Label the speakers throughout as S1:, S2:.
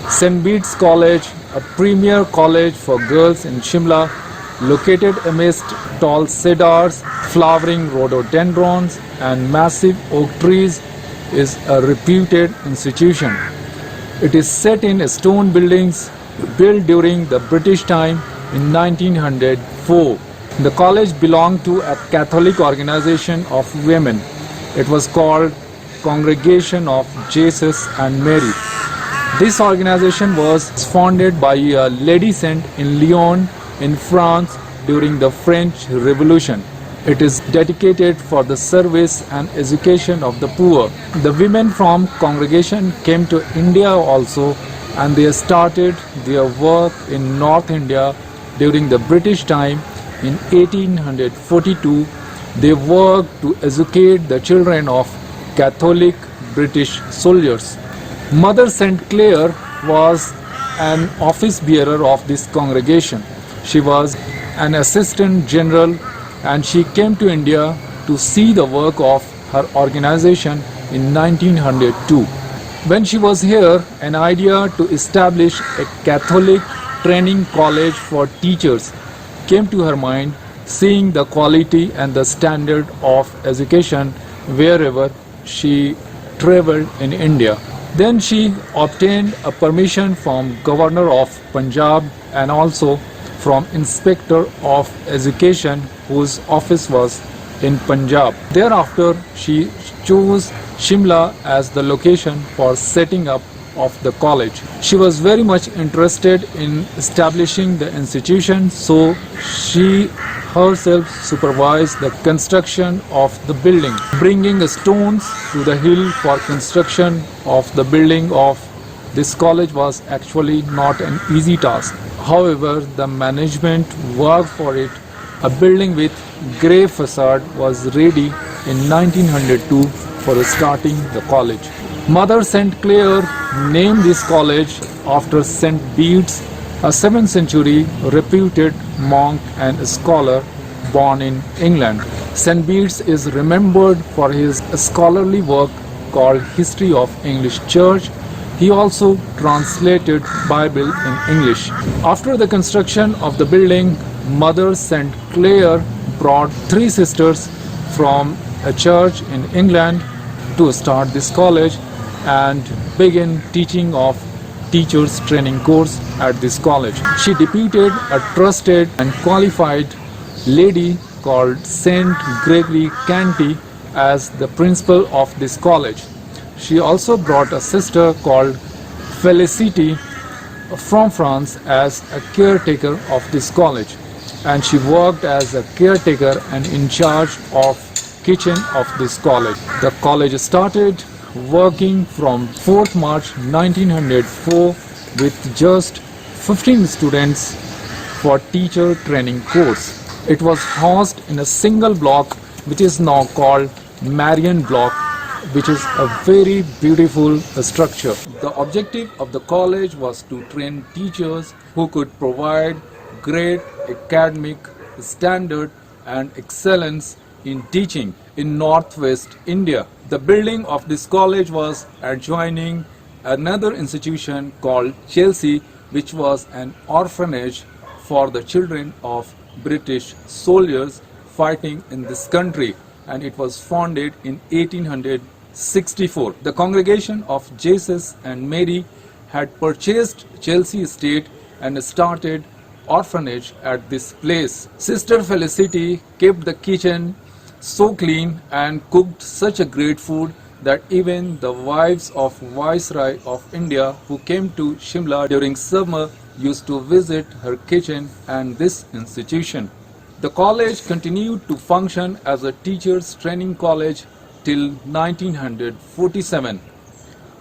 S1: St. Bede's College, a premier college for girls in Shimla, located amidst tall cedars, flowering rhododendrons, and massive oak trees, is a reputed institution. It is set in stone buildings built during the British time in 1904. The college belonged to a Catholic organization of women. It was called Congregation of Jesus and Mary. This organization was founded by a lady saint in Lyon in France during the French Revolution. It is dedicated for the service and education of the poor. The women from congregation came to India also, and they started their work in North India during the British time in 1842. They worked to educate the children of Catholic British soldiers. Mother St. Clare was an office bearer of this congregation. She was an assistant general, and she came to India to see the work of her organization in 1902. When she was here, an idea to establish a Catholic training college for teachers came to her mind, seeing the quality and the standard of education wherever she traveled in India. Then she obtained a permission from Governor of Punjab and also from Inspector of Education, whose office was in Punjab. Thereafter, she chose Shimla as the location for setting up of the college. She was very much interested in establishing the institution, so she herself supervised the construction of the building, bringing stones to the hill for construction of the building of this college was actually not an easy task. However, the management worked for it. A building with grey facade was ready in 1902 for starting the college. Mother St. Clare named this college after St. Bede's, a 7th century reputed monk and scholar born in England. St. Bede's is remembered for his scholarly work called History of English Church. He also translated Bible in English. After the construction of the building, Mother St. Clare brought 3 sisters from a church in England to start this college and begin teaching of teachers training course at this college. She deputed a trusted and qualified lady called Saint Gregory Canty as the principal of this college. She also brought a sister called Felicity from France as a caretaker of this college, and she worked as a caretaker and in charge of kitchen of this college. The college started working from 4th March 1904 with just 15 students for teacher training course. It was housed in a single block which is now called Marian Block, which is a very beautiful structure. The objective of the college was to train teachers who could provide great academic standard and excellence in teaching in northwest India. The building of this college was adjoining another institution called Chelsea, which was an orphanage for the children of British soldiers fighting in this country, and it was founded in 1864. The Congregation of Jesus and Mary had purchased Chelsea estate and started orphanage at this place. Sister Felicity kept the kitchen so clean and cooked such a great food that even the wives of Viceroy of India who came to Shimla during summer used to visit her kitchen and this institution. The college continued to function as a teachers training college till 1947,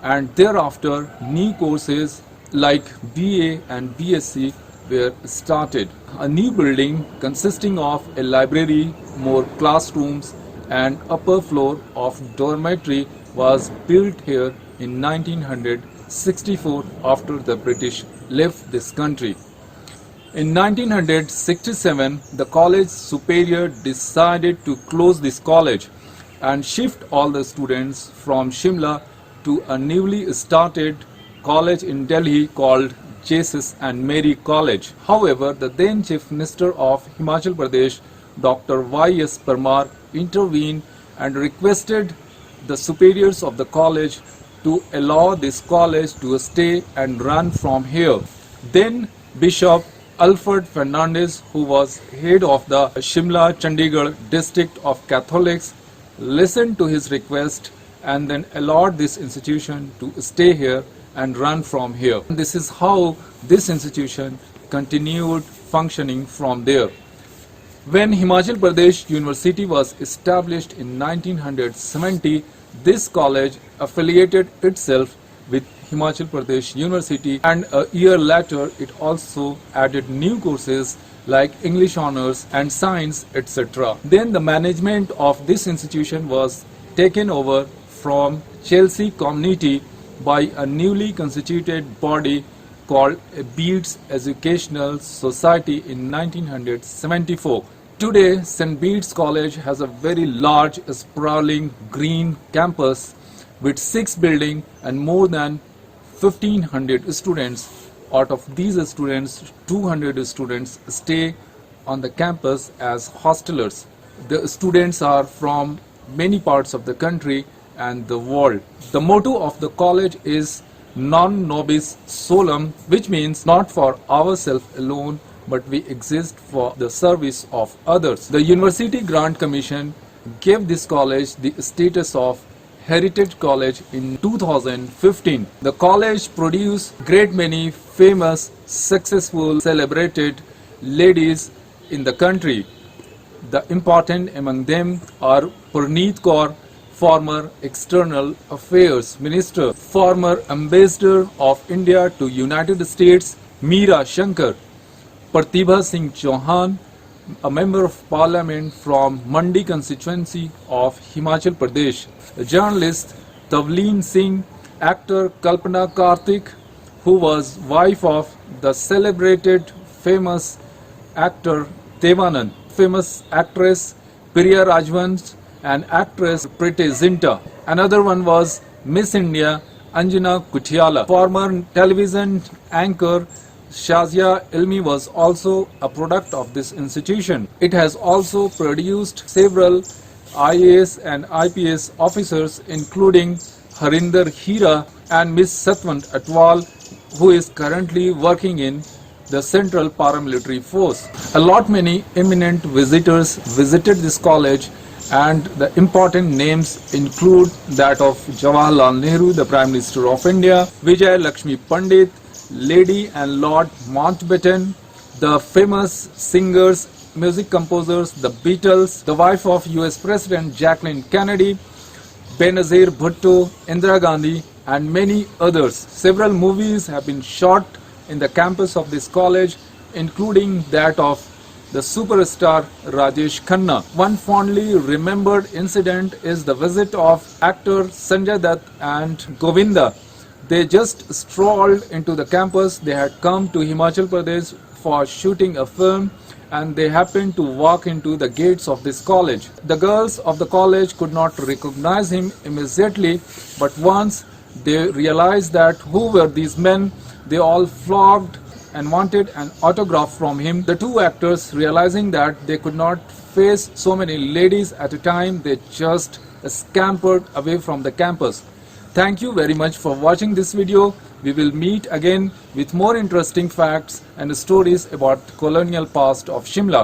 S1: and thereafter new courses like BA and BSc were started. A new building consisting of a library, more classrooms and upper floor of dormitory was built here in 1964 after the British left this country. In 1967, the college superior decided to close this college and shift all the students from Shimla to a newly started college in Delhi called Jesus and Mary College. However, the then Chief Minister of Himachal Pradesh, Dr. Y.S. Parmar, intervened and requested the superiors of the college to allow this college to stay and run from here. Then Bishop Alfred Fernandez, who was head of the Shimla Chandigarh district of Catholics, listened to his request and then allowed this institution to stay here and run from here. This is how this institution continued functioning from there. When Himachal Pradesh University was established in 1970, this college affiliated itself with Himachal Pradesh University, and a year later it also added new courses like English Honours and Science, etc. Then the management of this institution was taken over from Chelsea community by a newly constituted body called Bede's Educational Society in 1974. Today, St. Bede's College has a very large, sprawling green campus with 6 buildings and more than 1,500 students. Out of these students, 200 students stay on the campus as hostelers. The students are from many parts of the country and the world. The motto of the college is Non Nobis Solum, which means not for ourselves alone, but we exist for the service of others. The University Grant Commission gave this college the status of Heritage College in 2015. The college produced great many famous, successful, celebrated ladies in the country. The important among them are Purneet Kaur, former External Affairs Minister, former Ambassador of India to United States, Meera Shankar, Pratibha Singh Chauhan, a member of parliament from Mandi constituency of Himachal Pradesh, journalist Tavleen Singh, actor Kalpana Karthik, who was wife of the celebrated famous actor Devanand, famous actress Priya Rajvansh, and actress Preeti Zinta. Another one was Miss India Anjana Kutiala. Former television anchor Shazia Ilmi was also a product of this institution. It has also produced several IAS and IPS officers, including Harinder Hira and Miss Satwant Atwal, who is currently working in the Central Paramilitary Force. A lot many eminent visitors visited this college, and the important names include that of Jawaharlal Nehru, the Prime Minister of India, Vijay Lakshmi Pandit, Lady and Lord Mountbatten, the famous singers, music composers, the Beatles, the wife of US President Jacqueline Kennedy, Benazir Bhutto, Indira Gandhi, and many others. Several movies have been shot in the campus of this college, including that of the superstar Rajesh Khanna. One fondly remembered incident is the visit of actor Sanjay Dutt and Govinda. They just strolled into the campus. They had come to Himachal Pradesh for shooting a film, and they happened to walk into the gates of this college. The girls of the college could not recognize him immediately, but once they realized that who were these men, they all flocked and wanted an autograph from him. The two actors, realizing that they could not face so many ladies at a time, they just scampered away from the campus. Thank you very much for watching this video. We will meet again with more interesting facts and stories about colonial past of Shimla.